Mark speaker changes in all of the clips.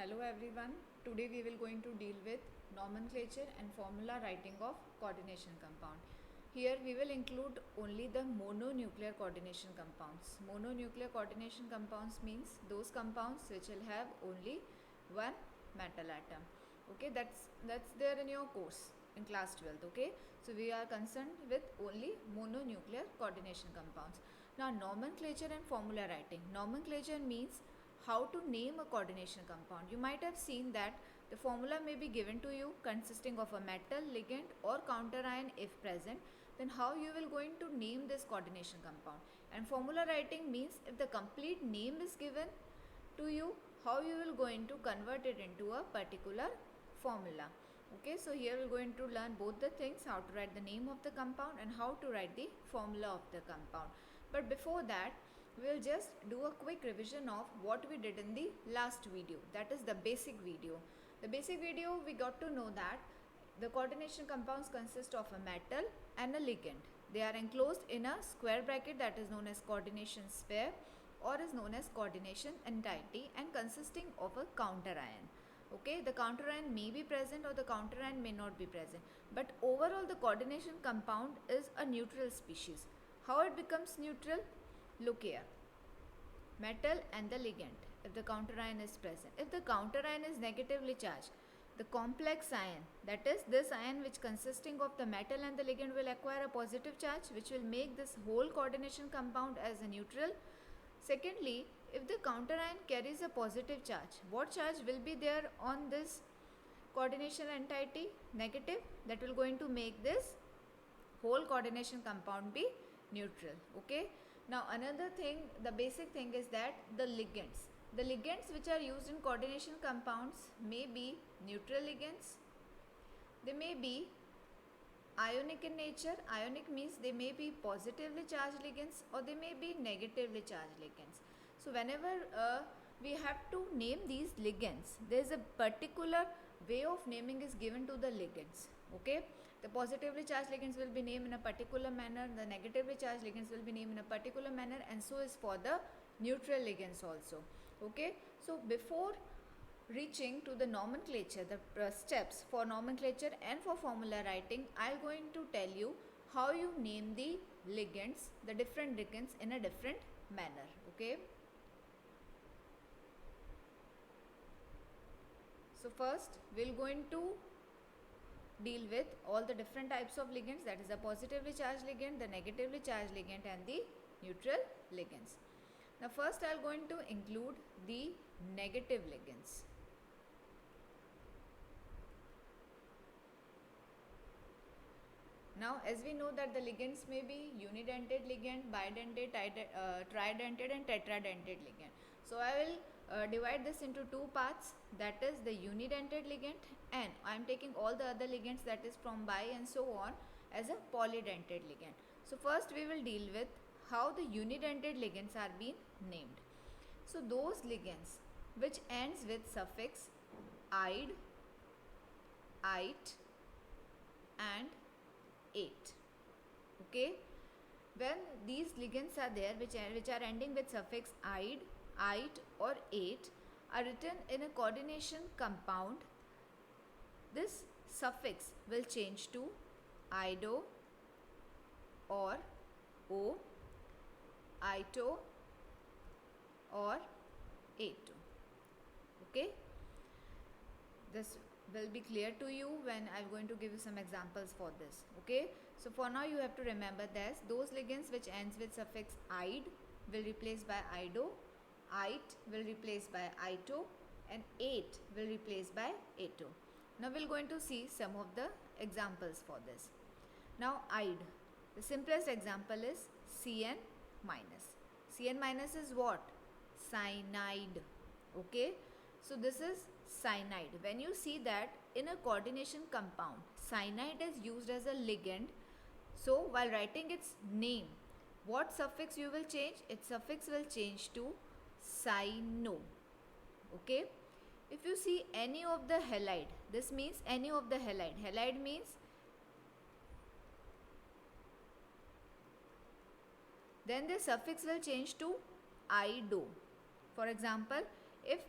Speaker 1: Hello everyone. Today we will going to deal with nomenclature and formula writing of coordination compound. Here we will include only the mononuclear coordination compounds. Mononuclear coordination compounds means those compounds which will have only one metal atom. Okay, that's there in your course in class 12th. Okay, so we are concerned with only mononuclear coordination compounds. Now nomenclature and formula writing. Nomenclature means how to name a coordination compound. You might have seen that the formula may be given to you consisting of a metal, ligand or counter ion if present. Then how you will going to name this coordination compound. And formula writing means if the complete name is given to you, how you will going to convert it into a particular formula. Okay, so here we are going to learn both the things, how to write the name of the compound and how to write the formula of the compound. But before that, we will just do a quick revision of what we did in the last video, that is the basic video. The basic video we got to know that the coordination compounds consist of a metal and a ligand. They are enclosed in a square bracket that is known as coordination sphere or is known as coordination entity and consisting of a counter ion. Okay, the counter ion may be present or the counter ion may not be present, but overall the coordination compound is a neutral species. How it becomes neutral? Look here, metal and the ligand, if the counter ion is present. If the counter ion is negatively charged, the complex ion, that is this ion which consisting of the metal and the ligand, will acquire a positive charge which will make this whole coordination compound as a neutral. Secondly, if the counter ion carries a positive charge, what charge will be there on this coordination entity? Negative. That will going to make this whole coordination compound be neutral. Okay, now another thing, the basic thing is that the ligands which are used in coordination compounds may be neutral ligands, they may be ionic in nature. Ionic means they may be positively charged ligands or they may be negatively charged ligands. So whenever we have to name these ligands, there is a particular way of naming is given to the ligands. Okay, the positively charged ligands will be named in a particular manner, the negatively charged ligands will be named in a particular manner, and so is for the neutral ligands also. Okay, so before reaching to the nomenclature, the steps for nomenclature and for formula writing, I am going to tell you how you name the ligands, the different ligands in a different manner. Okay, so first we will going to deal with all the different types of ligands, that is the positively charged ligand, the negatively charged ligand and the neutral ligands. Now first I am going to include the negative ligands. Now as we know that the ligands may be unidentate ligand, bidentate, tridentate and tetradentate ligand. So I will divide this into two parts, that is the unidentate ligand, and I am taking all the other ligands, that is from bi and so on, as a polydentate ligand. So first we will deal with how the unidentate ligands are being named. So those ligands which ends with suffix "ide", "ite" and "ate". Okay, when these ligands are there which are ending with suffix "ide", "ite" or "ate" are written in a coordination compound, this suffix will change to "ido" or "o", "ito" or "ato". Okay, this will be clear to you when I am going to give you some examples for this. Okay, so for now you have to remember this, those ligands which ends with suffix "ide" will replace by "ido", "ite" will replace by "ito" and "ate" will replace by "ato". Now we are going to see some of the examples for this. Now "ide", the simplest example is Cn minus. Cn minus is what? Cyanide. Okay, so this is cyanide. When you see that in a coordination compound, cyanide is used as a ligand, so while writing its name, what suffix you will change? Its suffix will change to cyno. Okay, if you see any of the halide, this means any of the halide. Halide means then the suffix will change to "ido". For example, if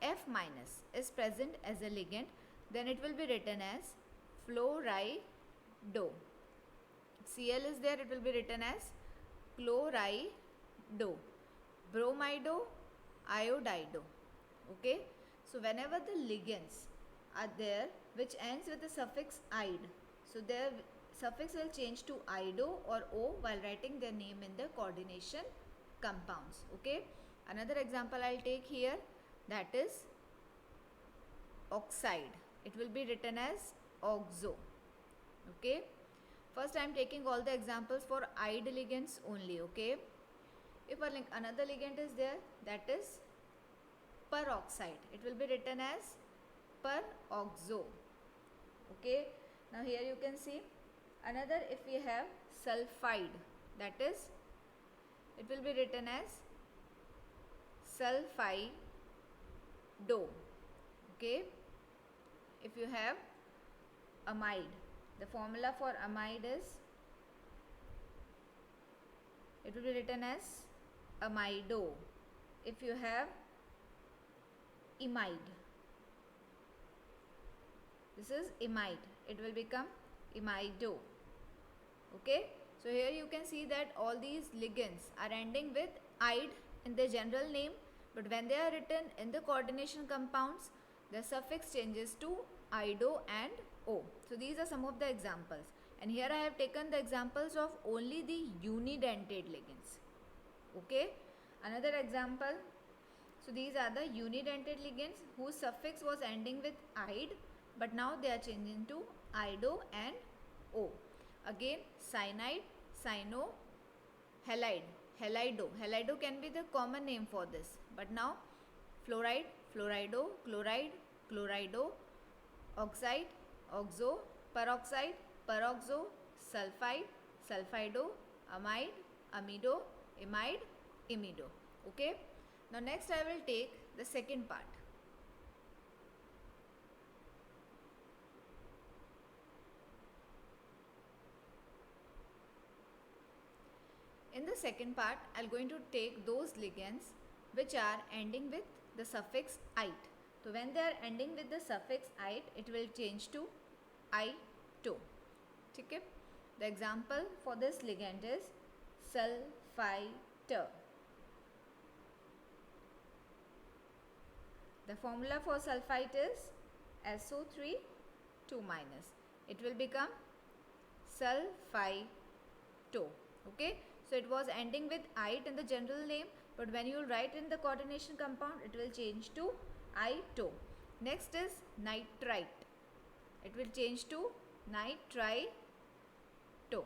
Speaker 1: F minus is present as a ligand, then it will be written as fluorido. Cl is there, it will be written as chlorido. Bromido, iodido. Okay, so whenever the ligands are there which ends with the suffix "ide", so their suffix will change to ido or o while writing their name in the coordination compounds. Okay, another example I'll take here, that is oxide. It will be written as oxo. Okay, first I am taking all the examples for ide ligands only. Okay, if another ligand is there, that is peroxide, it will be written as peroxo. Okay, now here you can see another, if we have sulfide, that is, it will be written as sulfido. Okay, if you have amide, the formula for amide is, it will be written as amido. If you have imide, this is imide, it will become imido. Okay, so here you can see that all these ligands are ending with ide in their general name, but when they are written in the coordination compounds, the suffix changes to ido and o. So these are some of the examples, and here I have taken the examples of only the unidentate ligands. Okay, another example, so these are the unidentate ligands whose suffix was ending with ide, but now they are changing to ido and o. Again, cyanide, cyano, halide, halido. Halido can be the common name for this, but now fluoride, fluorido, chloride, chlorido, oxide, oxo, peroxide, peroxo, sulfide, sulfido, amide, amido, imide, imido. Okay, now next I will take the second part. In the second part, I am going to take those ligands which are ending with the suffix "ite". So when they are ending with the suffix "ite", it will change to "ito". Okay? The example for this ligand is sulfite. The formula for sulfite is SO3 2-. It will become sulfito. Okay, so it was ending with "ite" in the general name, but when you write in the coordination compound, it will change to "ito". Next is nitrite. It will change to nitrito.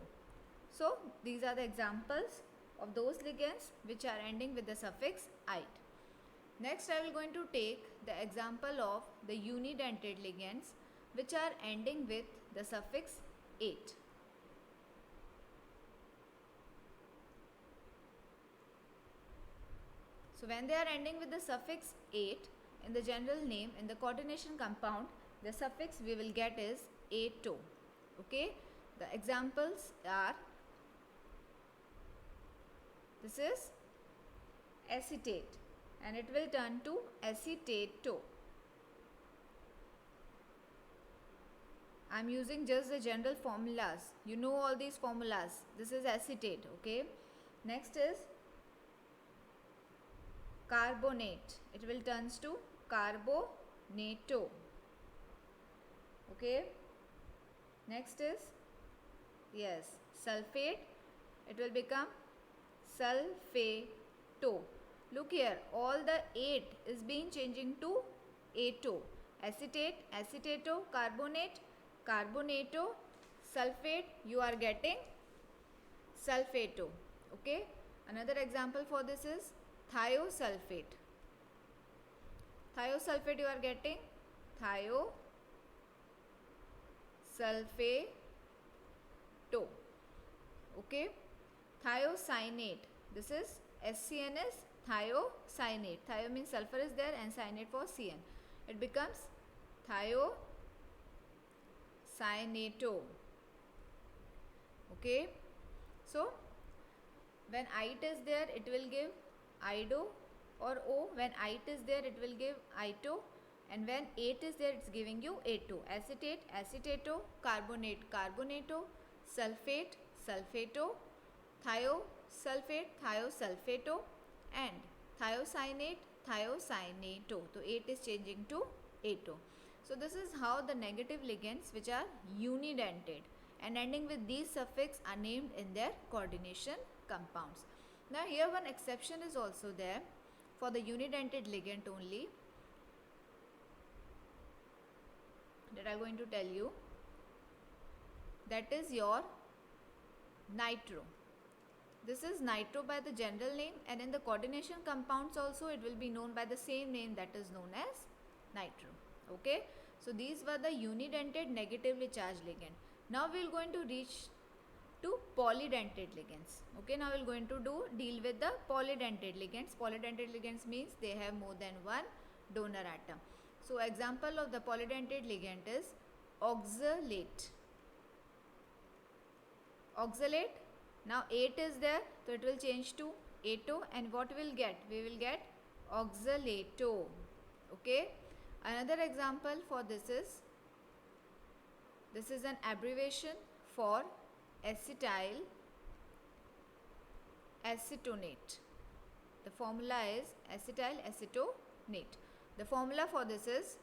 Speaker 1: So these are the examples of those ligands which are ending with the suffix "ite". Next I will going to take the example of the unidentate ligands which are ending with the suffix "ate". So when they are ending with the suffix "ate" in the general name in the coordination compound, the suffix we will get is "ato". Okay, the examples are, this is acetate and it will turn to acetato. I am using just the general formulas. You know all these formulas. This is acetate. Okay. Next is carbonate. It will turns to carbonato. Okay. Next is, yes, sulfate. It will become sulfato. Look here, all the "ate" is being changing to "ato". Acetate, acetato, carbonate, carbonato, sulfate, you are getting sulfato. Okay. Another example for this is thiosulfate. Thiosulfate you are getting thiosulfato. Okay. Thiocyanate. This is SCNS, thiocyanate. Thio means sulfur is there and cyanate for CN. It becomes thiocyanato. Okay. So when "ite" is there, it will give ido or O. When ite is there, it will give ito, and when ate is there, it's giving you ato. Acetate, acetato, carbonate, carbonato, sulfate, sulfato, thiosulfate, thiosulfato, and thiocyanate, thiocyanato. So 8 is changing to ato. So this is how the negative ligands which are unidentate and ending with these suffix are named in their coordination compounds. Now here one exception is also there for the unidentate ligand only, that I am going to tell you. That is your nitro. This is nitro by the general name, and in the coordination compounds also it will be known by the same name, that is known as nitro. Okay, so these were the unidentate negatively charged ligand. Now we are going to reach to polydentate ligands. Okay, now we are going to deal with the polydentate ligands. Polydentate ligands means they have more than one donor atom. So example of the polydentate ligand is oxalate. Oxalate, now 8 is there, so it will change to ato, and what we will get? We will get oxalato. Okay, another example for this is an abbreviation for acetyl acetonate. The formula is acetyl acetonate. The formula for this is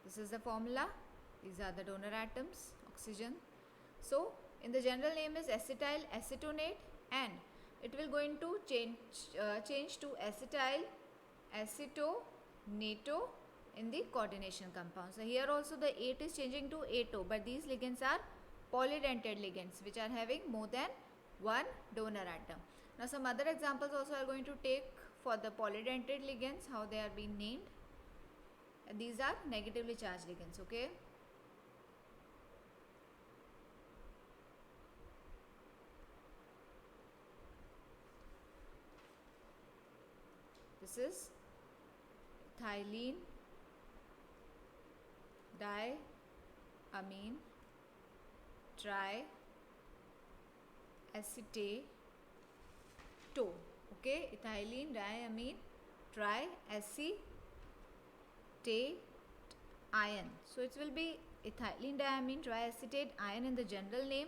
Speaker 1: this is the formula. These are the donor atoms, oxygen. So in the general name is acetyl acetonate, and it will going to change to acetyl acetonato in the coordination compound. So here also the 8 is changing to ato, but these ligands are polydentate ligands which are having more than one donor atom. Now some other examples also are going to take for the polydentate ligands, how they are being named. And these are negatively charged ligands. Okay, this is ethylene diamine triacetate. Okay, ethylene diamine triacetate ion. So it will be ethylene diamine triacetate ion in the general name,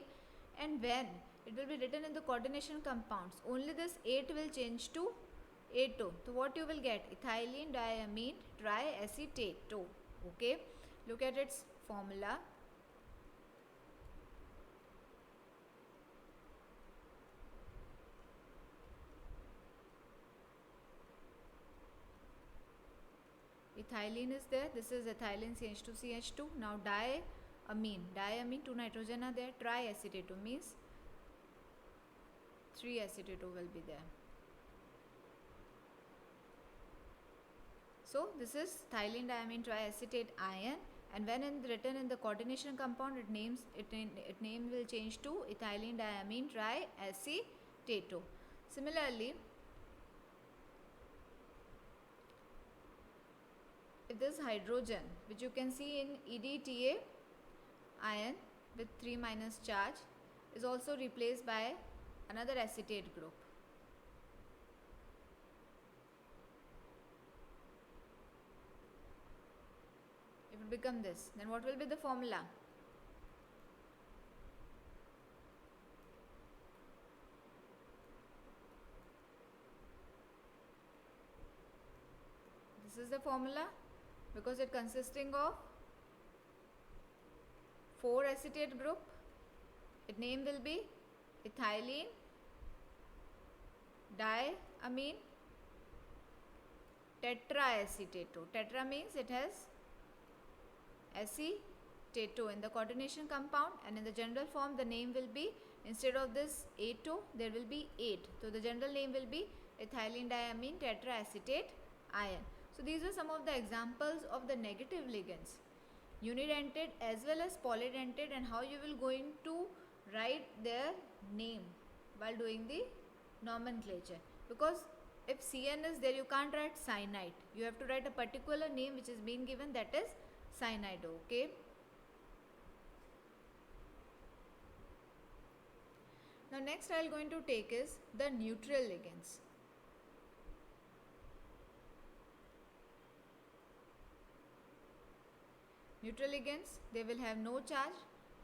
Speaker 1: and when it will be written in the coordination compounds, only this 8 will change to ato. So what you will get? Ethylene diamine triacetate. Okay, look at its formula. Ethylene is there. This is ethylene CH2CH2. Now diamine, 2 nitrogen are there. Triacetato means 3 acetato will be there. So this is ethylene diamine triacetate ion, and when written in the coordination compound, name will change to ethylene diamine triacetato. Similarly, if this hydrogen, which you can see in EDTA ion with 3 minus charge, is also replaced by another acetate group. It will become this. Then what will be the formula? This is the formula, because it consisting of 4 acetate group. Its name will be ethylene diamine tetraacetato. Tetra means it has acetato in the coordination compound, and in the general form the name will be, instead of this ato, there will be 8. So the general name will be ethylene diamine tetraacetate ion. So these are some of the examples of the negative ligands, unidentate as well as polydentate, and how you will going to write their name while doing the nomenclature. Because if CN is there, you can't write cyanide. You have to write a particular name which is being given, that is cyanide. Okay. Now next I am going to take is the neutral ligands. Neutral ligands, they will have no charge.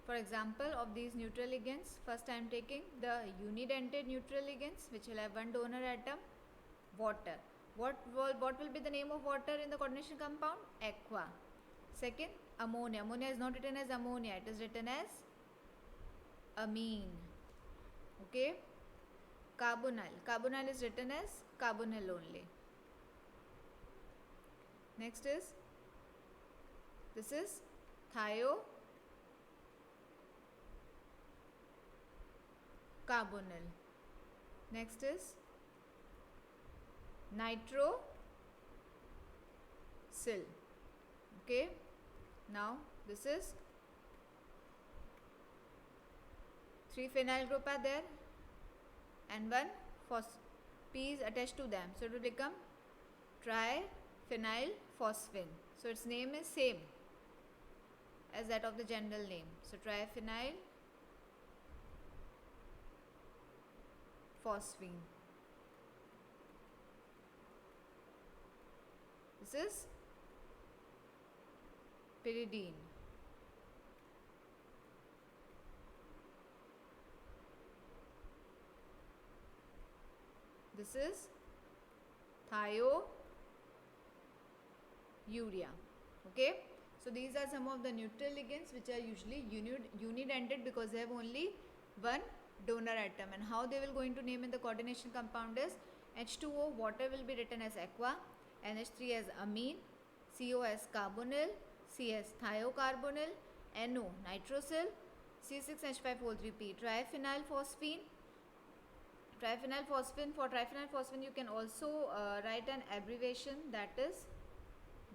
Speaker 1: For example of these neutral ligands, first I am taking the unidentate neutral ligands, which will have one donor atom, water. What will be the name of water in the coordination compound? Aqua. Second, ammonia. Ammonia is not written as ammonia, it is written as amine. Okay. Carbonyl. Carbonyl is written as carbonyl only. Next is, this is thiocarbonyl. Next is nitrosyl. Okay. Now this is 3 phenyl group are there and 1 P is attached to them, so it will become triphenyl phosphine. So its name is same as that of the general name. So triphenyl phosphine. This is pyridine. This is thiourea. Okay. So these are some of the neutral ligands which are usually unidentate because they have only one donor atom. And how they will going to name in the coordination compound is H2O, water will be written as aqua, NH3 as amine, CO as carbonyl, C as thiocarbonyl, NO nitrosyl, C6H5O3P triphenyl phosphine. Triphenyl phosphine, for triphenyl phosphine you can also write an abbreviation, that is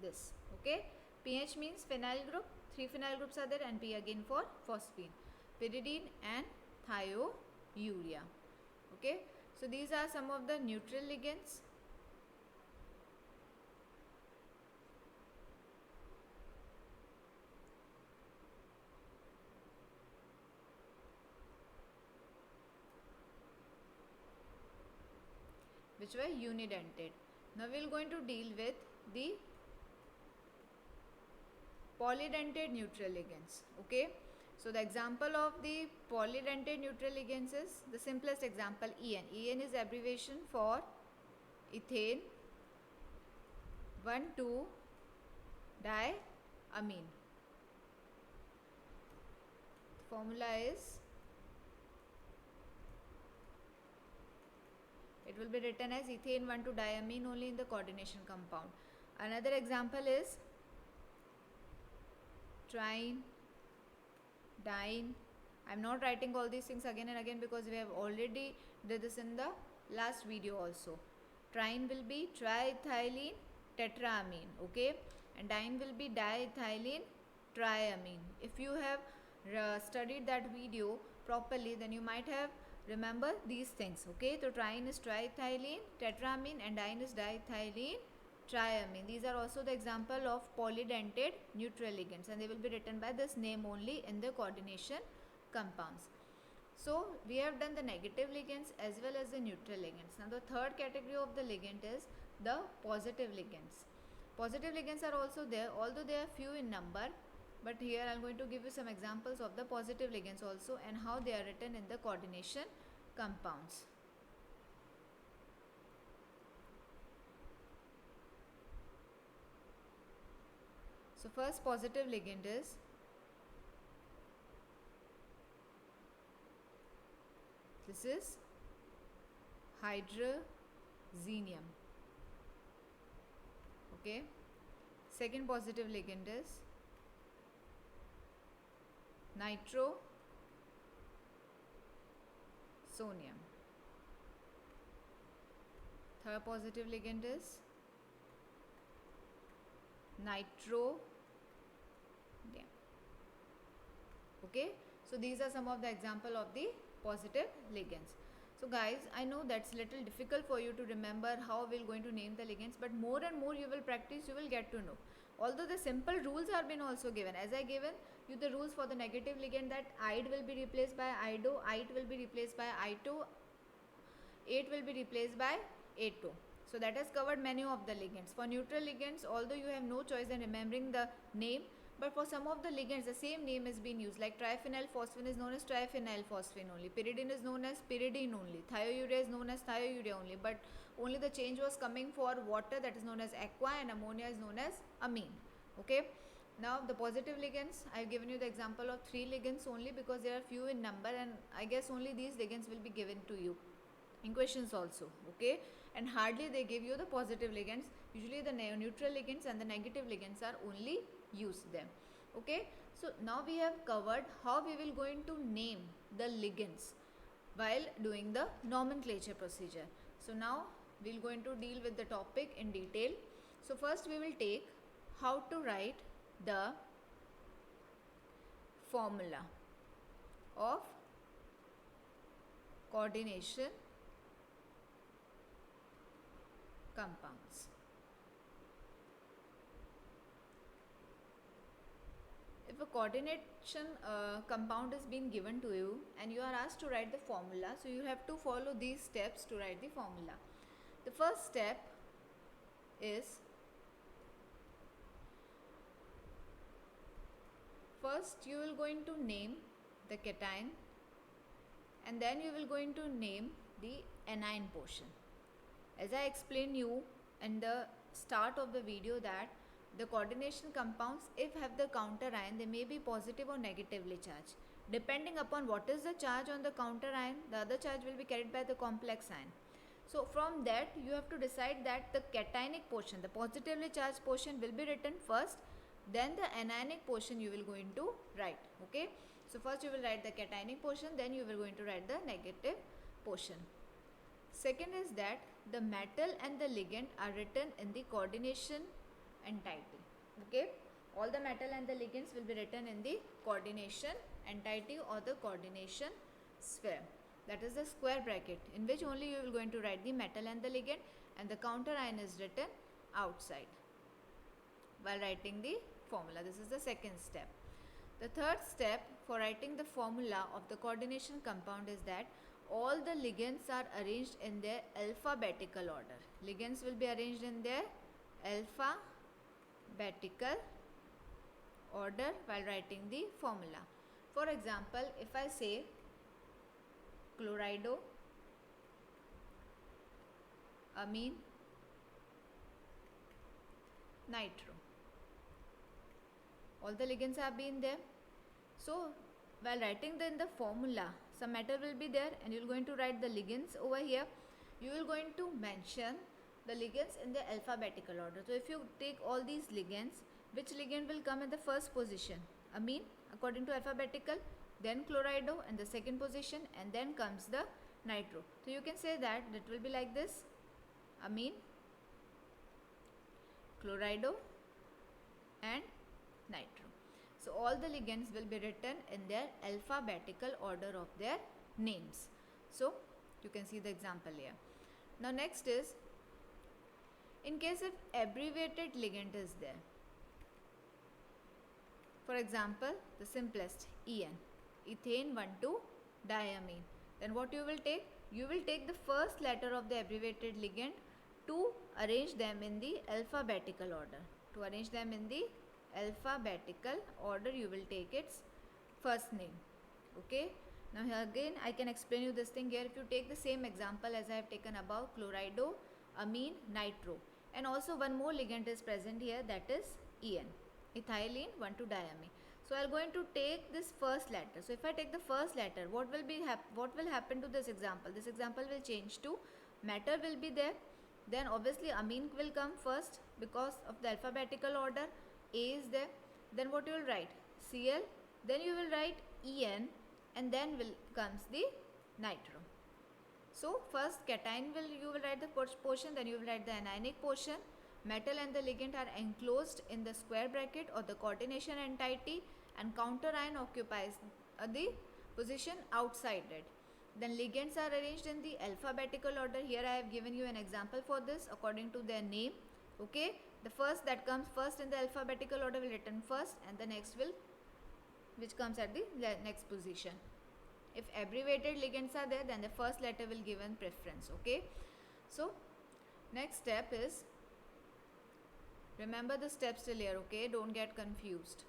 Speaker 1: this. Okay. PH means phenyl group, 3 phenyl groups are there, and P again for phosphine, pyridine and thiourea. Okay. So these are some of the neutral ligands. Which were unidentate. Now we are going to deal with the polydentate neutral ligands. Okay. So the example of the polydentate neutral ligands is the simplest example, EN. EN is abbreviation for ethane 1,2-diamine. Formula is, it will be written as ethane 1,2-diamine only in the coordination compound. Another example is trine, dine. I am not writing all these things again and again because we have already did this in the last video also. Trine will be triethylene tetraamine. Okay. And dine will be diethylene triamine. If you have studied that video properly, then you might have remember these things. Okay. So trine is triethylene tetraamine and dine is diethylene triamine. These are also the example of polydentate neutral ligands, and they will be written by this name only in the coordination compounds. So we have done the negative ligands as well as the neutral ligands. Now the third category of the ligand is the positive ligands. Positive ligands are also there, although they are few in number, but here I am going to give you some examples of the positive ligands also and how they are written in the coordination compounds. So first positive ligand is this is hydrazinium. Okay. Second positive ligand is nitrosonium. Third positive ligand is nitrodium. Okay. So these are some of the example of the positive ligands. So guys, I know that's little difficult for you to remember how we're going to name the ligands, but more and more you will practice, you will get to know. Although the simple rules are been also given, as I given you the rules for the negative ligand, that ide will be replaced by ido, ite will be replaced by ito, ate will be replaced by ato. So that has covered many of the ligands. For neutral ligands, although you have no choice in remembering the name, but for some of the ligands, the same name is being used. Like triphenylphosphine is known as triphenylphosphine only. Pyridine is known as pyridine only. Thiourea is known as thiourea only. But only the change was coming for water, that is known as aqua, and ammonia is known as amine. Okay. Now the positive ligands, I have given you the example of 3 ligands only because there are few in number, and I guess only these ligands will be given to you in questions also. Okay. And hardly they give you the positive ligands. Usually the neutral ligands and the negative ligands are only used them. Okay. So now we have covered how we will going to name the ligands while doing the nomenclature procedure. So now we will going to deal with the topic in detail. So first we will take how to write the formula of coordination compounds. If a coordination compound is being given to you and you are asked to write the formula, so you have to follow these steps to write the formula. The first step is, first you will going to name the cation, and then you will going to name the anion portion. As I explained you in the start of the video that the coordination compounds, if have the counter ion, they may be positive or negatively charged. Depending upon what is the charge on the counter ion, the other charge will be carried by the complex ion. So from that you have to decide that the cationic portion, the positively charged portion will be written first, then the anionic portion you will going to write. Okay. So first you will write the cationic portion, then you will going to write the negative portion. Second is that the metal and the ligand are written in the coordination entity. Okay. All the metal and the ligands will be written in the coordination entity or the coordination sphere. That is the square bracket in which only you will going to write the metal and the ligand, and the counter ion is written outside while writing the formula. This is the second step. The third step for writing the formula of the coordination compound is that all the ligands are arranged in their alphabetical order. Ligands will be arranged in their alphabetical order while writing the formula. For example, if I say chlorido, amine, nitro, all the ligands have been there. So while writing in the formula, some metal will be there and you are going to write the ligands over here. You will going to mention the ligands in the alphabetical order. So if you take all these ligands, which ligand will come in the first position? Amine according to alphabetical, then chlorido in the second position, and then comes the nitro. So you can say that it will be like this: amine, chlorido and nitro. So all the ligands will be written in their alphabetical order of their names. So you can see the example here. Now next is, in case if abbreviated ligand is there, for example the simplest EN, ethane 1,2-diamine, then what you will take? You will take the first letter of the abbreviated ligand to arrange them in the alphabetical order. To arrange them in the alphabetical order, you will take its first name. Okay. Now here again I can explain you this thing here. If you take the same example as I have taken above, chlorido, amine, nitro, and also one more ligand is present here, that is EN, ethylene 1,2-diamine. So I am going to take this first letter. So if I take the first letter, what will happen to this example? This example will change to metal will be there. Then obviously amine will come first because of the alphabetical order. A is there. Then what you will write? Cl. Then you will write En, and then comes the nitro. So first cation you will write the portion, then you will write the anionic portion. Metal and the ligand are enclosed in the square bracket or the coordination entity, and counter ion occupies the position outside it. Then ligands are arranged in the alphabetical order. Here I have given you an example for this according to their name. Okay, the first that comes first in the alphabetical order will written first, and the next will which comes at the next position. If abbreviated ligands are there, then the first letter will given preference. Okay, so next step is, remember the steps till here. Okay, don't get confused.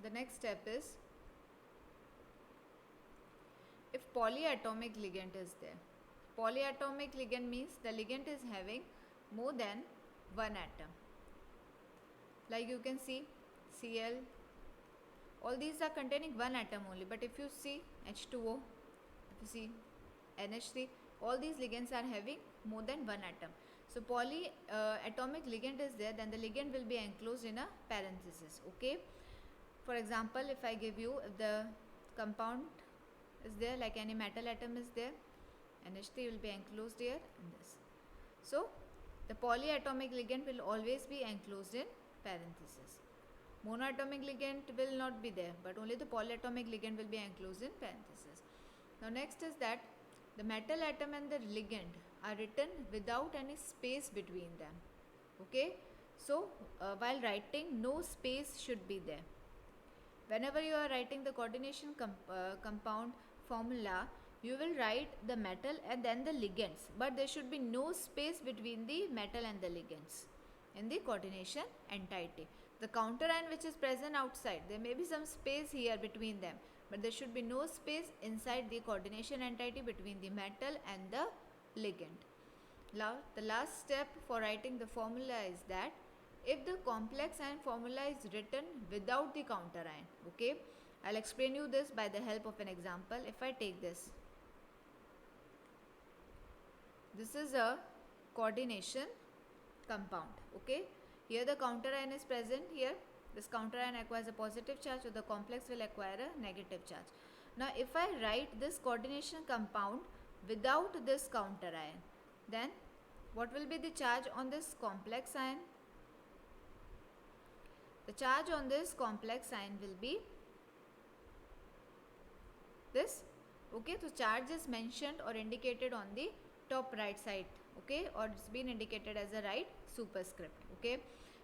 Speaker 1: The next step is, if polyatomic ligand is there. Polyatomic ligand means the ligand is having more than one atom. Like you can see Cl, all these are containing one atom only, but if you see H2O, if you see NH3, all these ligands are having more than one atom. So polyatomic ligand is there, then the ligand will be enclosed in a parenthesis. Okay, for example, if I give you, if the compound is there, like any metal atom is there, NH3 will be enclosed here in this. So the polyatomic ligand will always be enclosed in parenthesis. Monoatomic ligand will not be there, but only the polyatomic ligand will be enclosed in parenthesis. Now next is that the metal atom and the ligand are written without any space between them. Okay, so while writing, no space should be there. Whenever you are writing the coordination compound formula, you will write the metal and then the ligands, but there should be no space between the metal and the ligands in the coordination entity. The counter ion which is present outside, there may be some space here between them, but there should be no space inside the coordination entity between the metal and the ligand. Now the last step for writing the formula is that if the complex ion formula is written without the counter ion. Okay, I'll explain you this by the help of an example. If I take this is a coordination compound. Okay, here the counter ion is present. Here this counter ion acquires a positive charge, so the complex will acquire a negative charge. Now if I write this coordination compound without this counter ion, then what will be the charge on this complex ion? The charge on this complex ion will be this. Okay, so charge is mentioned or indicated on the top right side. Okay, or it's been indicated as a right superscript. Okay,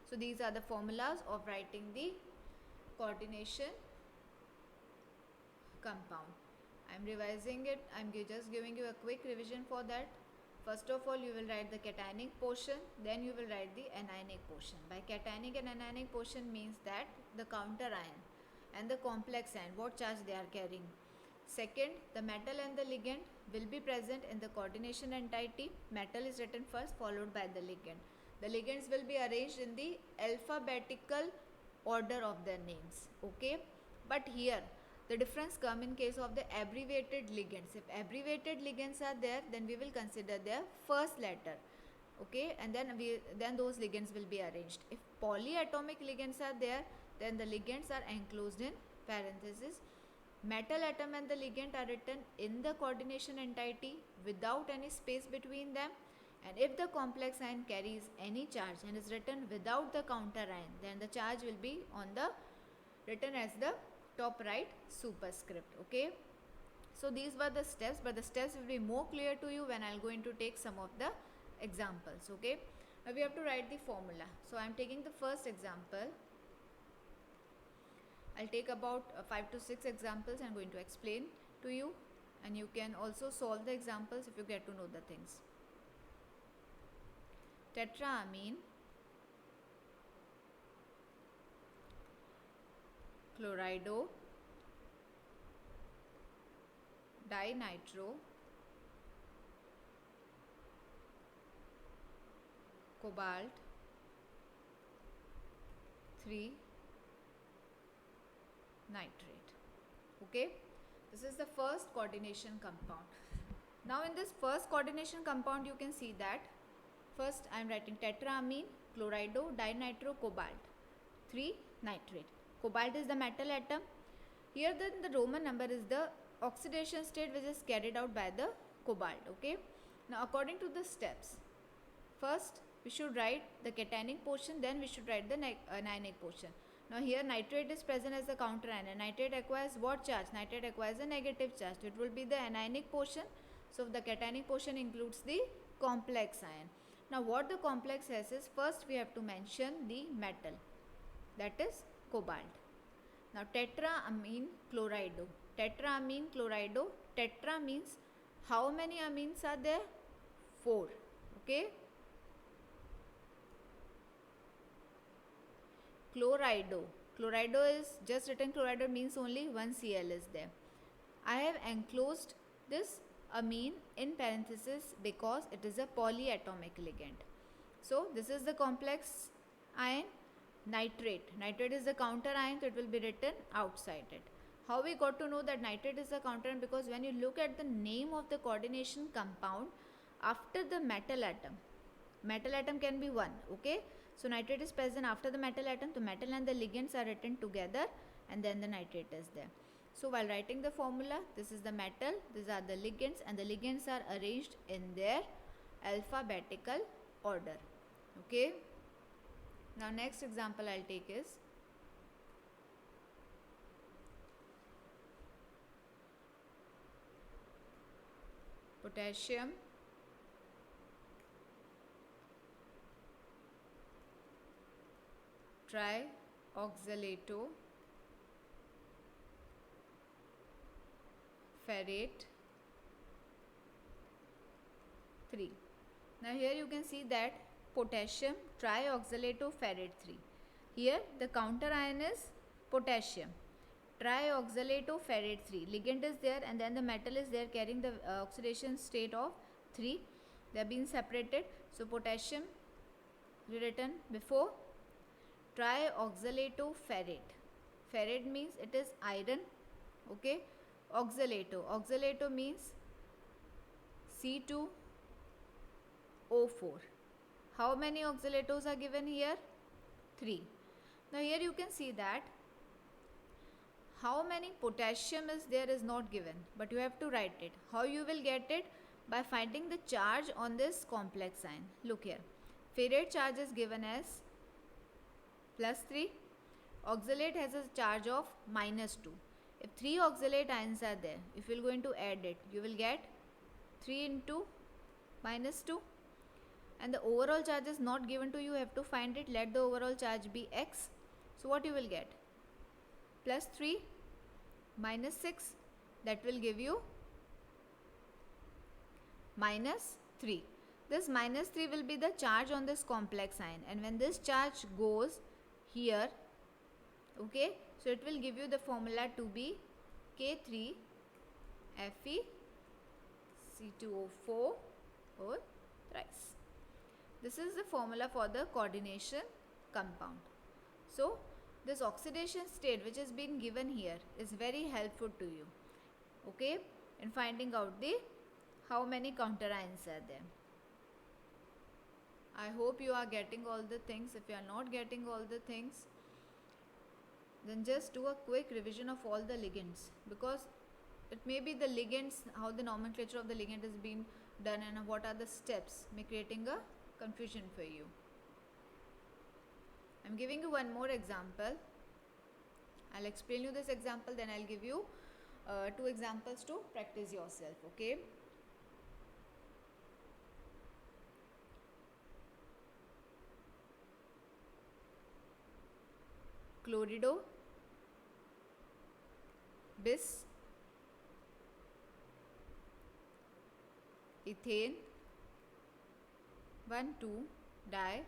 Speaker 1: so these are the formulas of writing the coordination compound. I'm revising it. I'm just giving you a quick revision for that. First of all, you will write the cationic portion, then you will write the anionic portion. By cationic and anionic portion means that the counter ion and the complex ion, what charge they are carrying. Second, the metal and the ligand will be present in the coordination entity. Metal is written first, followed by the ligand. The ligands will be arranged in the alphabetical order of their names. Okay, but here the difference come in case of the abbreviated ligands. If abbreviated ligands are there, then we will consider their first letter. Okay, and then those ligands will be arranged. If polyatomic ligands are there, then the ligands are enclosed in parenthesis. Metal atom and the ligand are written in the coordination entity without any space between them. And if the complex ion carries any charge and is written without the counter ion, then the charge will be on the written as the top right superscript. Okay, so these were the steps, but the steps will be more clear to you when I'll going to take some of the examples. Okay, now we have to write the formula. So I'm taking the first example. I'll take about 5 to 6 examples. I'm going to explain to you, and you can also solve the examples if you get to know the things. Tetraamine, chlorido, dinitro, cobalt, 3 nitrate. Okay, this is the first coordination compound. Now in this first coordination compound, you can see that first I am writing tetraamine, chlorido, dinitro, cobalt, 3 nitrate. Cobalt is the metal atom. Here the Roman number is the oxidation state which is carried out by the cobalt. Okay, now according to the steps, first we should write the cationic portion, then we should write the anionic portion. Now here nitrate is present as a counter ion, and nitrate acquires what charge? Nitrate acquires a negative charge. So it will be the anionic portion. So the cationic portion includes the complex ion. Now what the complex has is, first we have to mention the metal, that is cobalt. Now tetraamine chlorido. Tetraamine chlorido. Tetra means how many amines are there? 4. Okay. Chlorido. Chlorido is just written chlorido, means only one Cl is there. I have enclosed this amine in parenthesis because it is a polyatomic ligand. So this is the complex ion. Nitrate. Nitrate is the counter ion, so it will be written outside it. How we got to know that nitrate is a counter ion? Because when you look at the name of the coordination compound after the metal atom can be 1. Okay. So nitrate is present after the metal atom. The metal and the ligands are written together, and then the nitrate is there. So while writing the formula, this is the metal, these are the ligands, and the ligands are arranged in their alphabetical order. Okay. Now next example I'll take is potassium trioxalato ferrate 3. Now here you can see that potassium trioxalato ferrate 3. Here the counter ion is potassium trioxalato ferrate 3. Ligand is there, and then the metal is there carrying the oxidation state of 3. They have been separated. So potassium written before. Trioxalato ferrate. Ferrate means it is iron. Okay. Oxalato means C2O4. How many oxalatos are given here? 3. Now here you can see that how many potassium is there is not given, but you have to write it. How you will get it? By finding the charge on this complex ion. Look here. Ferrate charge is given as +3. Oxalate has a charge of -2. If 3 oxalate ions are there, if you are going to add it, you will get 3 into -2. And the overall charge is not given to you, you have to find it. Let the overall charge be x. So what you will get? +3 -6, that will give you -3. This -3 will be the charge on this complex ion, and when this charge goes here, okay, so it will give you the formula to be K3FeC2O4 or thrice. This is the formula for the coordination compound. So this oxidation state which has been given here is very helpful to you, okay, in finding out the how many counter ions are there. I hope you are getting all the things. If you are not getting all the things, then just do a quick revision of all the ligands, because it may be the ligands, how the nomenclature of the ligand is being done and what are the steps may creating a confusion for you. I am giving you one more example. I'll explain you this example, then I'll give you 2 examples to practice yourself, okay. Chlorido, bis, ethane, 1,2-di,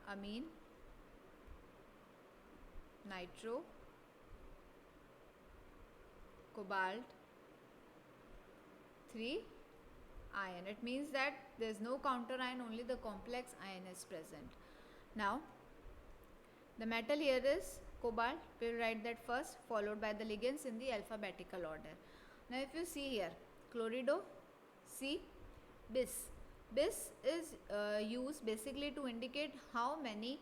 Speaker 1: amine, nitro, cobalt, 3 ion. It means that there is no counter ion, only the complex ion is present. Now the metal here is cobalt. We will write that first, followed by the ligands in the alphabetical order. Now if you see here, chlorido, C, bis. Bis is used basically to indicate how many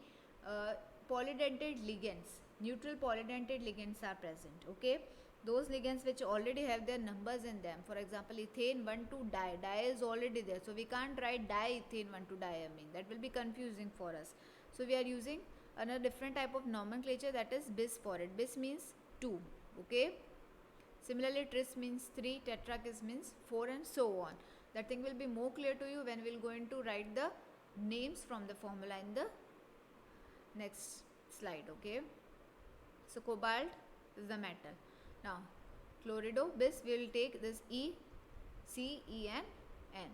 Speaker 1: polydentate ligands, neutral polydentate ligands are present, okay. those ligands which already have their numbers in them. For example, ethane 1,2-di. Di is already there, so we can't write diethane 1,2-diamine. That will be confusing for us. So we are using another different type of nomenclature, that is bis for it. Bis means 2. Okay. Similarly, tris means 3, tetrakis means 4, and so on. That thing will be more clear to you when we are going to write the names from the formula in the next slide. Okay. So cobalt is the metal. Now chlorido, bis, we will take this E, C, E and N.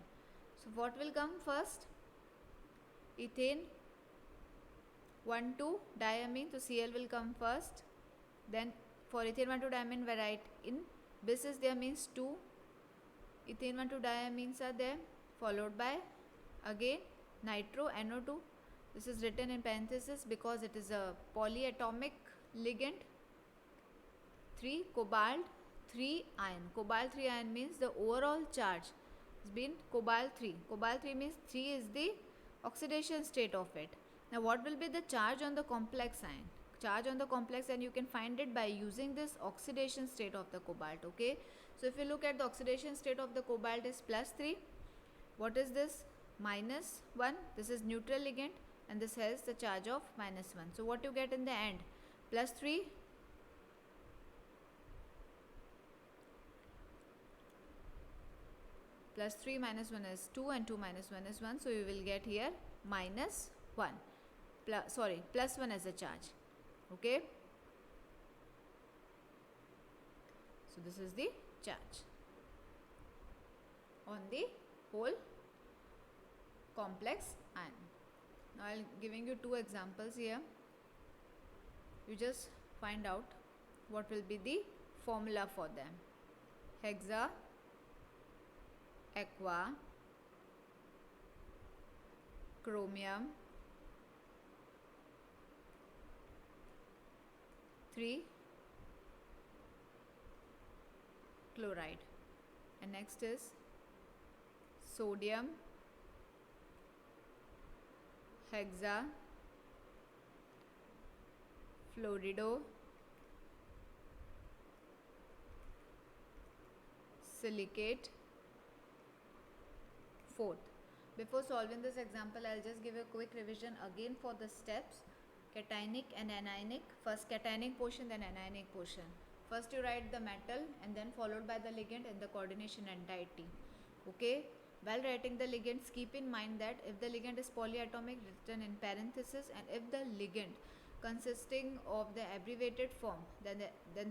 Speaker 1: So what will come first? Ethane 1,2-diamine, so Cl will come first. Then for ethane 1,2-diamine we write in bis is there means 2, ethane 1,2-diamines are there, followed by again nitro NO2. This is written in parenthesis because it is a polyatomic ligand. 3 cobalt, 3 iron. Cobalt 3 iron means the overall charge has been cobalt 3. Cobalt 3 means 3 is the oxidation state of it. Now what will be the charge on the complex ion? Charge on the complex ion you can find it by using this oxidation state of the cobalt. Okay. So if you look at the oxidation state of the cobalt is +3. What is this? -1. This is neutral ligand and this has the charge of -1. So what you get in the end? +3 +3 -1 is 2 and 2 -1 is 1. So you will get here -1. +1 as a charge. Okay. So this is the charge on the whole complex ion. Now I'll giving you 2 examples here. You just find out what will be the formula for them. Hexa, aqua, chromium, 3 chloride, and next is sodium, hexa, fluorido, silicate, 4th. Before solving this example, I'll just give a quick revision again for the steps. Cationic and anionic. First cationic portion, then anionic portion. First you write the metal and then followed by the ligand and the coordination entity. Okay. While writing the ligands, keep in mind that if the ligand is polyatomic, written in parenthesis, and if the ligand consisting of the abbreviated form, then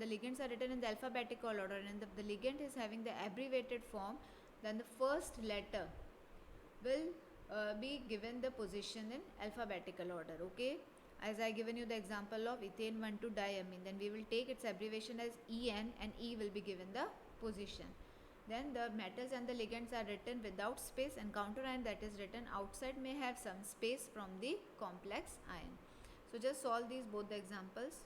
Speaker 1: the ligands are written in the alphabetical order, and if the ligand is having the abbreviated form, then the first letter will be given the position in alphabetical order. Okay. As I given you the example of ethane 1,2-diamine, then we will take its abbreviation as EN and E will be given the position. Then the metals and the ligands are written without space, and counter ion that is written outside may have some space from the complex ion. So just solve these both the examples.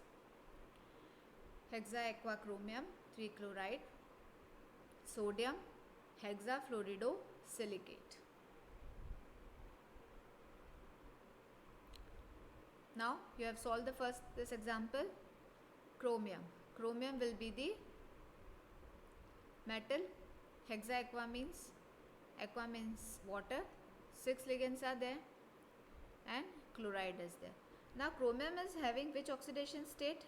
Speaker 1: Hexa, aqua, chromium, 3 chloride, sodium, hexafluorido, silicate. Now you have solved this example. Chromium. Chromium will be the metal. Hexa aqua means water. 6 ligands are there and chloride is there. Now chromium is having which oxidation state?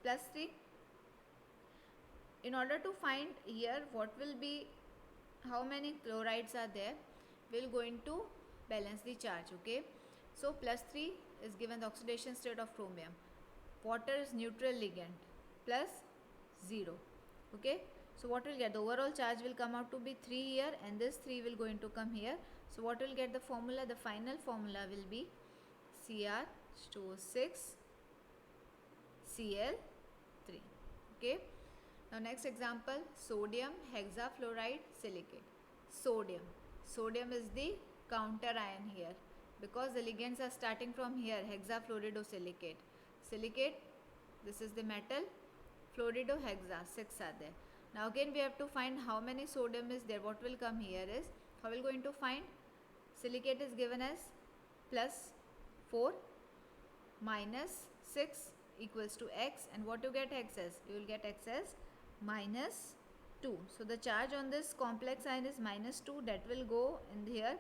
Speaker 1: +3. In order to find here what will be, how many chlorides are there, we'll going to balance the charge. Okay. So +3 is given the oxidation state of chromium. Water is neutral ligand, +0. Okay. So what will get? The overall charge will come out to be 3 here, and this 3 will going to come here. So what will get the formula? The final formula will be Cr(2O6) Cl3. Okay. Now next example, sodium, hexafluoride, silicate. Sodium is the counter ion here, because the ligands are starting from here, hexafluoridosilicate. Silicate, this is the metal, fluorido, hexa, 6 are there. Now again we have to find how many sodium is there. What will come here is, how we going to find? Silicate is given as +4 -6 equals to x, and what you get x as? You will get x as minus 2. So the charge on this complex ion is minus 2, that will go in here.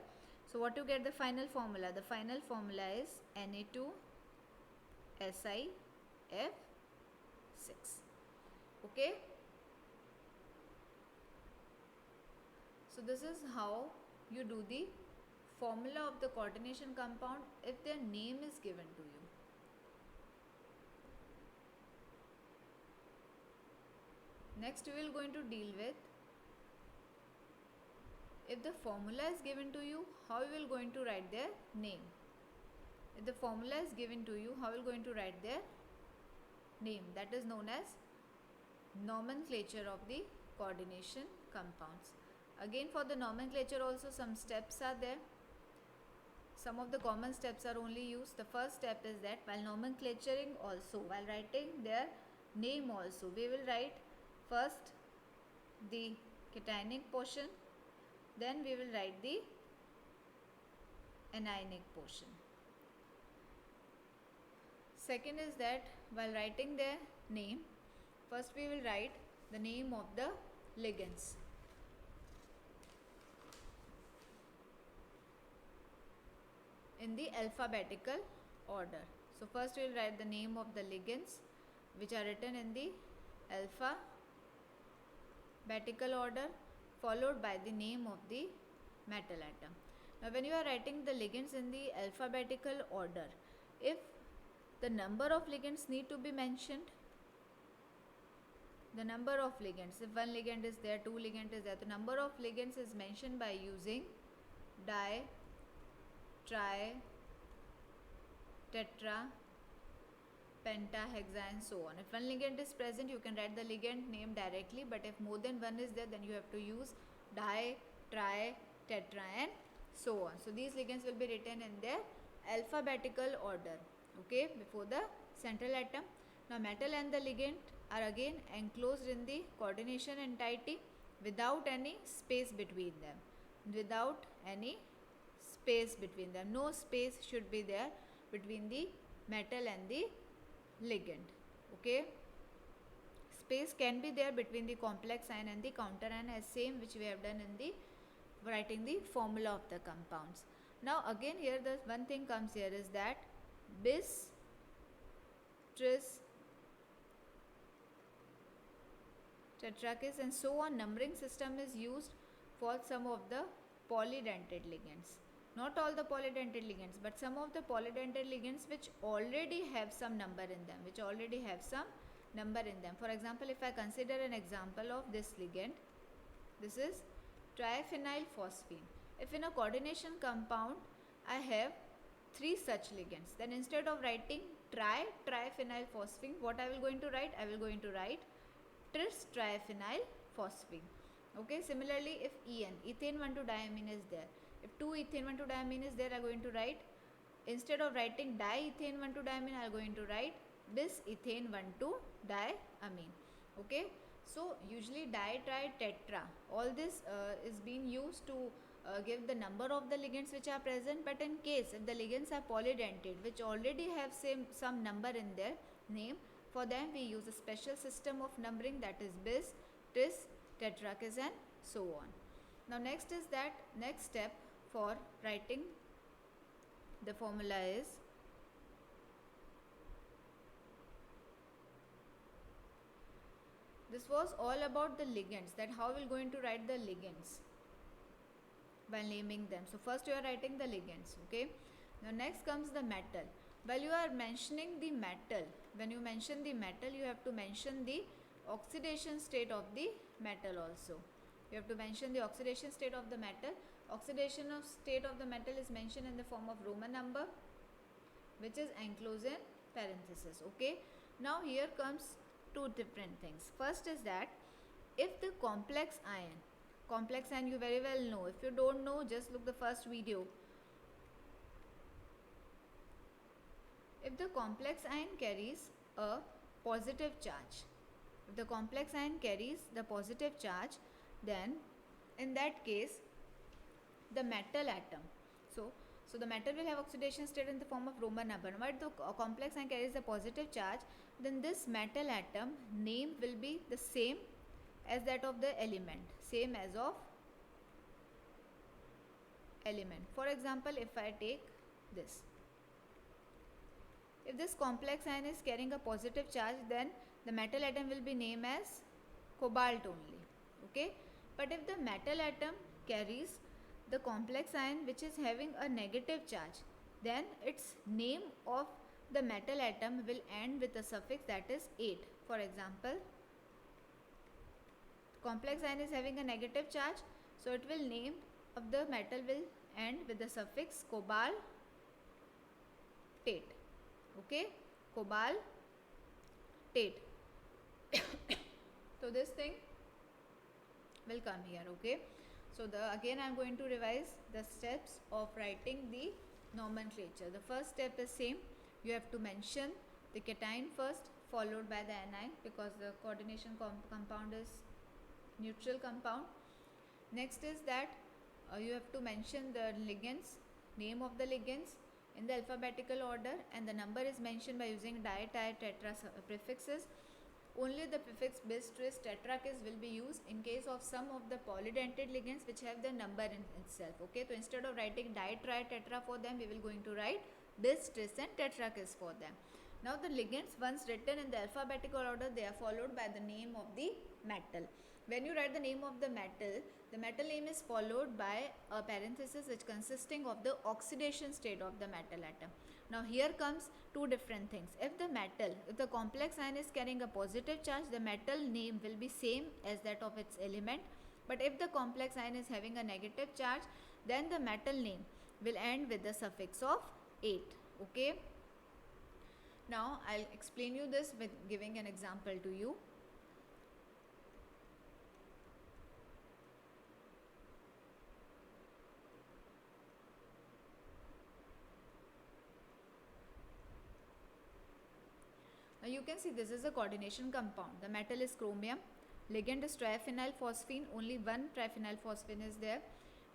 Speaker 1: So what you get the final formula? The final formula is Na2SiF6. Okay. So this is how you do the formula of the coordination compound if their name is given to you. Next we will going to deal with if the formula is given to you, how you will going to write their name. If the formula is given to you, how you will going to write their name. That is known as nomenclature of the coordination compounds. Again, for the nomenclature also some steps are there. Some of the common steps are only used. The first step is that while nomenclaturing also, while writing their name also, we will write first the cationic portion, then we will write the anionic portion. Second is that while writing their name, first we will write the name of the ligands. In the alphabetical order. So first we will write the name of the ligands which are written in the alphabetical order, followed by the name of the metal atom. Now when you are writing the ligands in the alphabetical order, if the number of ligands need to be mentioned, the number of ligands, if one ligand is there, two ligand is there, the number of ligands is mentioned by using di, tri, tetra, penta, hexa and so on. If one ligand is present, you can write the ligand name directly, but if more than one is there, then you have to use di, tri, tetra and so on. So these ligands will be written in their alphabetical order, okay, before the central atom. Now metal and the ligand are again enclosed in the coordination entity without any space between them. Without any space between them. No space should be there between the metal and the ligand. Okay. Space can be there between the complex ion and the counter ion as same which we have done in the writing the formula of the compounds. Now again here the one thing comes here is that bis, tris, tetrakis and so on numbering system is used for some of the polydentate ligands. Not all the polydentate ligands, but some of the polydentate ligands which already have some number in them, For example, if I consider an example of this ligand, this is triphenyl phosphine. If in a coordination compound I have 3 such ligands, then instead of writing triphenyl phosphine, what I will going to write? I will going to write tris triphenyl phosphine. Okay, similarly if ethane 1,2-diamine is there, if 2-ethane 1,2-diamine is there, I am going to write, instead of writing diethane 1,2-diamine, I am going to write bis-ethane 1,2-diamine. Okay, so usually di, tri, tetra, all this is being used to give the number of the ligands which are present, but in case if the ligands are polydentate which already have some number in their name, for them we use a special system of numbering, that is bis, tris, tetrakis and so on. Now next step for writing the formula is this was all about the ligands, that how we are going to write the ligands by naming them. So first you are writing the ligands, okay. Now next comes the metal. While you are mentioning the metal, when you mention the metal, you have to mention the oxidation state of the metal also. You have to mention the oxidation state of the metal. Oxidation of state of the metal is mentioned in the form of Roman number, which is enclosed in parenthesis. Okay. Now here comes two different things. First is that if the complex ion you very well know. If you don't know, just look the first video. If the complex ion carries a positive charge, then in that case the metal atom. So So the metal will have oxidation state in the form of Roman number. But the complex ion carries a positive charge, then this metal atom name will be the same as that of the element, same as of element. For example, if I take this, if this complex ion is carrying a positive charge, then the metal atom will be named as cobalt only. Okay, but if the metal atom carries the complex ion which is having a negative charge, then its name of the metal atom will end with a suffix that is 8. For example, complex ion is having a negative charge, so it will name of the metal will end with the suffix cobaltate. Okay, cobaltate. So this thing will come here. Okay, so again I am going to revise the steps of writing the nomenclature. The first step is same. You have to mention the cation first, followed by the anion, because the coordination compound is neutral compound. Next is that you have to mention the ligands, name of the ligands in the alphabetical order, and the number is mentioned by using di, tri, tetra prefixes. Only the prefix bis, tris, tetra, kis will be used in case of some of the polydentate ligands which have the number in itself. Okay, so instead of writing di, tri, tetra for them, we will going to write bis, tris and tetra, kis for them. Now the ligands, once written in the alphabetical order, they are followed by the name of the metal. When you write the name of the metal name is followed by a parenthesis which consisting of the oxidation state of the metal atom. Now here comes two different things. If the complex ion is carrying a positive charge, the metal name will be same as that of its element. But if the complex ion is having a negative charge, then the metal name will end with the suffix of 8. Okay. Now I'll explain you this with giving an example to you. Now you can see this is a coordination compound. The metal is chromium, ligand is triphenyl phosphine, only one triphenyl phosphine is there,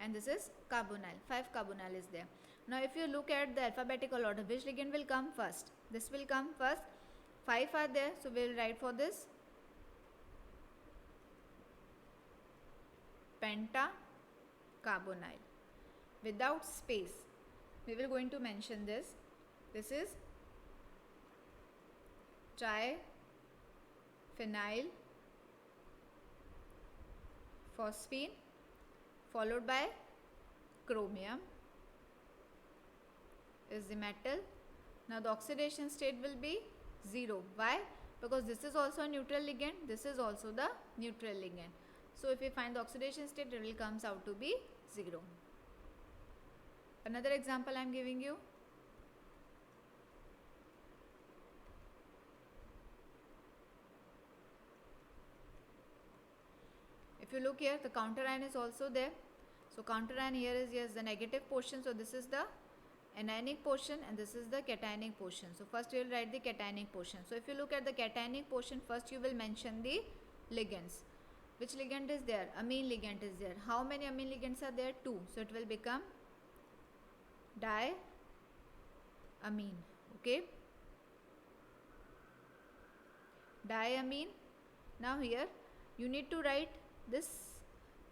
Speaker 1: and this is carbonyl, 5 carbonyl is there. Now if you look at the alphabetical order, which ligand will come first? This will come first. 5 are there, so we will write for this pentacarbonyl without space. We will going to mention this. This is triphenyl phosphine followed by chromium is the metal. Now the oxidation state will be 0. Why? Because this is also a neutral ligand, this is also the neutral ligand. So if we find the oxidation state, it will comes out to be 0. Another example I am giving you. If you look here, the counter ion is also there. So counter ion here is, yes, the negative portion. So this is the anionic portion and this is the cationic portion. So first you will write the cationic portion. So if you look at the cationic portion, first you will mention the ligands. Which ligand is there? Amine ligand is there. How many amine ligands are there? 2. So it will become diamine. Okay. Diamine. Now here you need to write this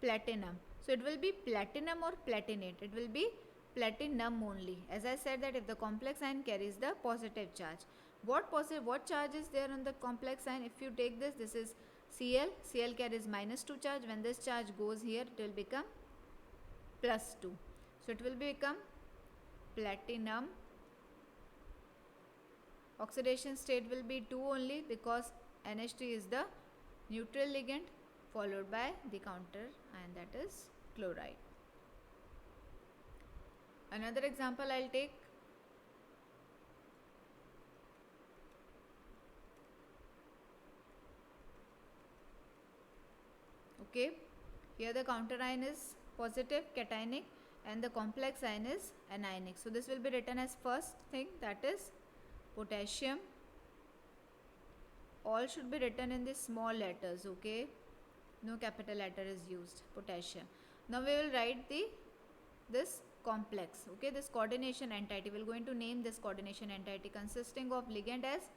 Speaker 1: platinum. So it will be platinum or platinate. It will be platinum only. As I said that if the complex ion carries the positive charge. What charge is there on the complex ion? If you take this, this is Cl. Cl carries -2 charge. When this charge goes here, it will become +2. So it will become platinum. Oxidation state will be 2 only because NH3 is the neutral ligand followed by the counter ion, that is chloride. Another example I'll take. Okay, here the counter ion is positive, cationic, and the complex ion is anionic. So this will be written as first thing, that is potassium. All should be written in the small letters. Okay, no capital letter is used. Potassium. Now we will write this complex. Okay, this coordination entity, we're going to name this coordination entity consisting of ligand as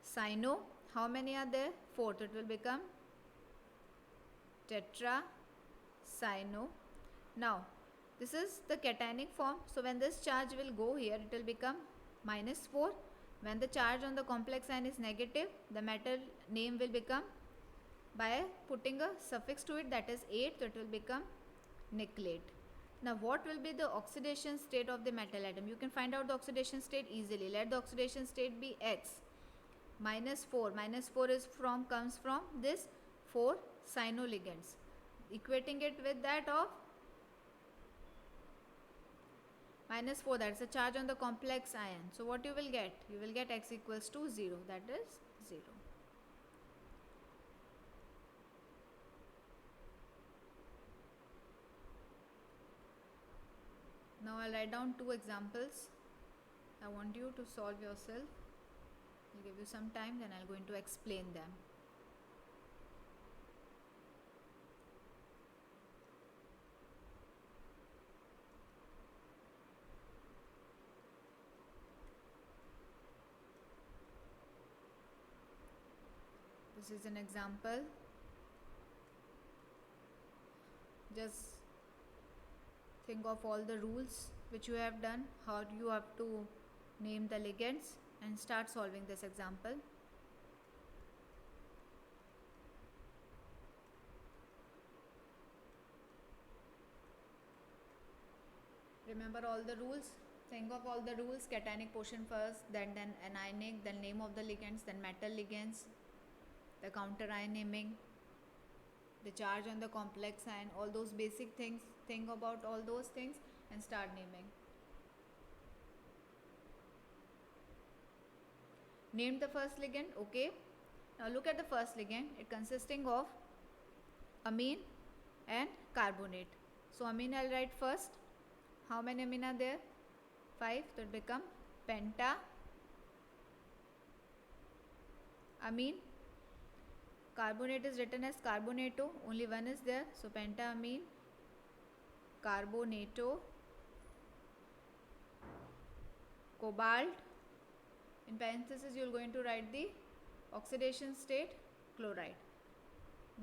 Speaker 1: cyano. How many are there? 4. So it will become tetra cyano. Now this is the cationic form, so when this charge will go here, it will become -4. When the charge on the complex ion is negative, the metal name will become, by putting a suffix to it, that is 8, so it will become nickelate. Now what will be the oxidation state of the metal atom? You can find out the oxidation state easily. Let the oxidation state be X. -4. -4 is comes from this 4 cyano ligands. Equating it with that of -4, that is the charge on the complex ion. So what you will get? You will get X equals to 0, that is 0. Now I'll write down 2 examples. I want you to solve yourself. I'll give you some time, then I'm going to explain them. This is an example. Just think of all the rules which you have done, how you have to name the ligands, and start solving this example. Remember all the rules. Think of all the rules. Cationic portion first, then anionic, then name of the ligands, then metal ligands, the counter ion naming, the charge on the complex ion, all those basic things. Think about all those things and start naming. Named the first ligand. Okay, now look at the first ligand. It consisting of amine and carbonate. So amine I'll write first. How many amine are there? 5. So it become penta amine. Carbonate is written as carbonato, only one is there, so pentamine carbonato. Cobalt, in parenthesis you are going to write the oxidation state, chloride.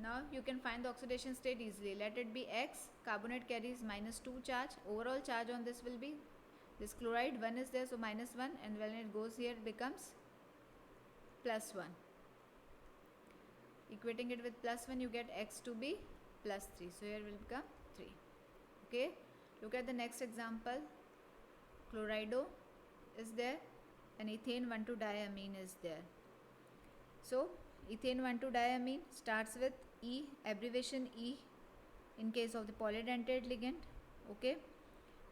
Speaker 1: Now you can find the oxidation state easily. Let it be X. Carbonate carries -2 charge. Overall charge on this will be, this chloride 1 is there, so -1, and when it goes here it becomes +1. Equating it with +1, you get X to be +3. So here will become 3. Okay. Look at the next example. Chlorido is there, and ethane 1,2-diamine is there. So ethane 1,2-diamine starts with E, abbreviation E in case of the polydentate ligand. Okay.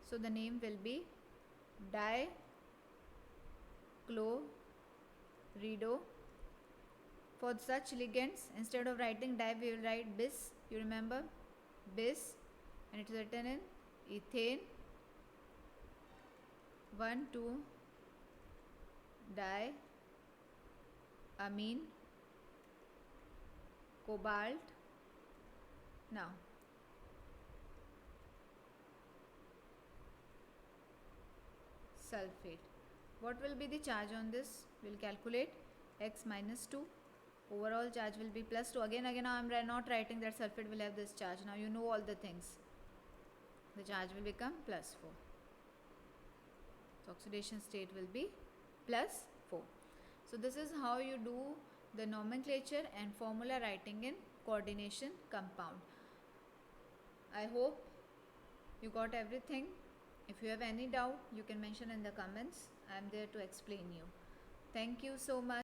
Speaker 1: So the name will be dichlorido. For such ligands, instead of writing di, we will write bis. You remember? Bis, and it is written in ethane 1,2-diamine cobalt. Now sulfate. What will be the charge on this? We'll calculate. X -2. Overall charge will be +2. Again I am not writing that sulfate will have this charge. Now you know all the things. The charge will become +4. So oxidation state will be +4. So this is how you do the nomenclature and formula writing in coordination compound. I hope you got everything. If you have any doubt, you can mention in the comments. I am there to explain you. Thank you so much.